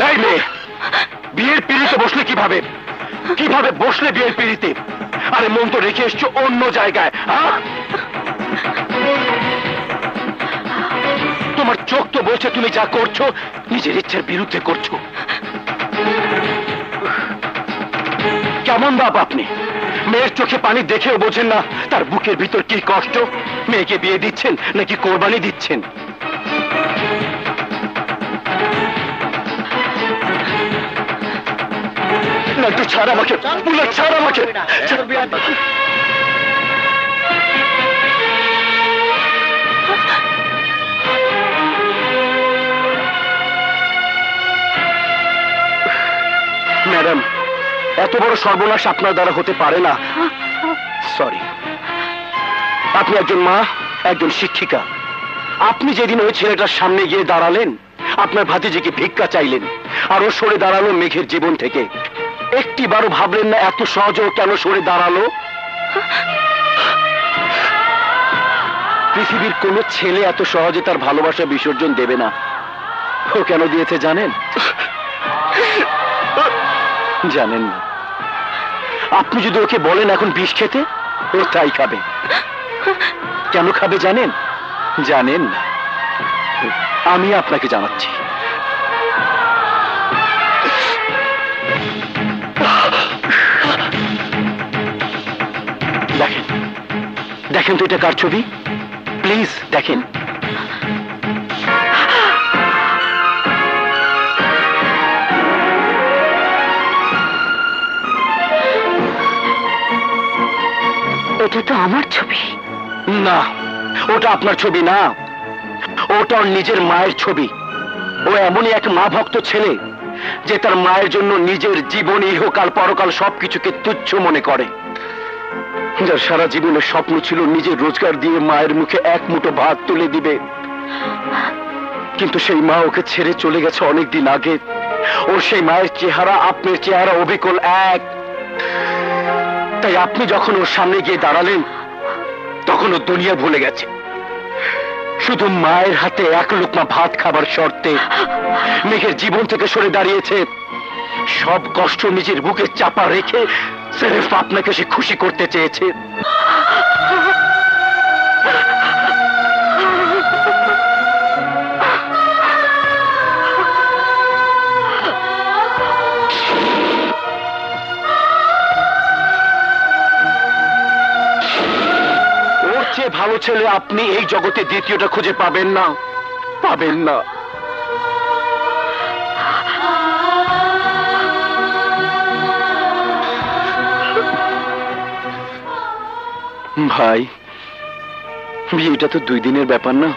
এই মেয়ে, বিয়ের পিড়িতে বসলে কিভাবে? কিভাবে বসলে বিয়ের পিড়িতে? আরে মন তো রেখে এসছো অন্য জায়গায়। তোমার চোখ তো বলছে তুমি যা করছো নিজের ইচ্ছার বিরুদ্ধে করছো। কেমন বাপ আপনি? মেয়ের চোখে পানি দেখেও বোঝেন না তার বুকের ভিতর কি কষ্ট। মেয়েকে বিয়ে দিচ্ছেন নাকি কোরবানি দিচ্ছেন? না, একটু ছাড় আমাকে, বুলেট ছাড় আমাকে। ম্যাডাম, এত বড় সর্বনাশ আপনার দ্বারা হতে পারে না। সরি। আপনি একজন মা, একজন শিক্ষিকা। আপনি যেদিন ওই ছেলেটার সামনে গিয়ে দাঁড়ালেন, আপনার ভাতিজিকে ভিক্ষা চাইলেন, আর ও সরে দাঁড়ালো মেঘের জীবন থেকে, একটিবারও ভাবলেন না এত সহজেও কেন সরে দাঁড়ালো? পৃথিবীর কোন ছেলে এত সহজে তার ভালোবাসা বিসর্জন দেবে না। ও কেন দিয়েছে জানেন? জানেন না। আপনি যদি ওকে বলেন এখন বিষ খেতে, ও তাই খাবে। কেন খাবে জানেন? জানেন না। আমি আপনাকে জানাচ্ছি। দেখেন, দেখেন তো এটা কার ছবি? প্লিজ দেখেন। এটা তো আমার ছবি। না, ওটা আপনার ছবি না, ওটা ওর নিজের মায়ের ছবি। ও এমনই এক মা ভক্ত ছেলে যে তার মায়ের জন্য নিজের জীবন, ইহকাল পরকাল সবকিছুকে তুচ্ছ মনে করে। যার সারা জীবনের স্বপ্ন ছিল নিজের রোজগার দিয়ে মায়ের মুখে এক মুঠো ভাত তুলে দিবে, কিন্তু সেই মা ওকে ছেড়ে চলে গেছে অনেকদিন আগে। ওর সেই মায়ের চেহারা আপনার চেহারা অবিকল এক। তাই আপনি যখন ওর সামনে গিয়ে দাঁড়ালেন, তখন ও দুনিয়া ভুলে গেছে। শুধু মায়ের হাতে এক লোকমা ভাত খাবার শর্তে মেঘের জীবন থেকে সরে দাঁড়িয়েছে। সব কষ্ট নিজের বুকে চাপা রেখে সির্ফ আপনাকে সে খুশি করতে চেয়েছে। ওর চেয়ে ভালো ছেলে আপনি এই জগতে দ্বিতীয়টা খুঁজে পাবেন না, পাবেন না। ভাই, বিয়েটা তো 2 দিনের ব্যাপার না।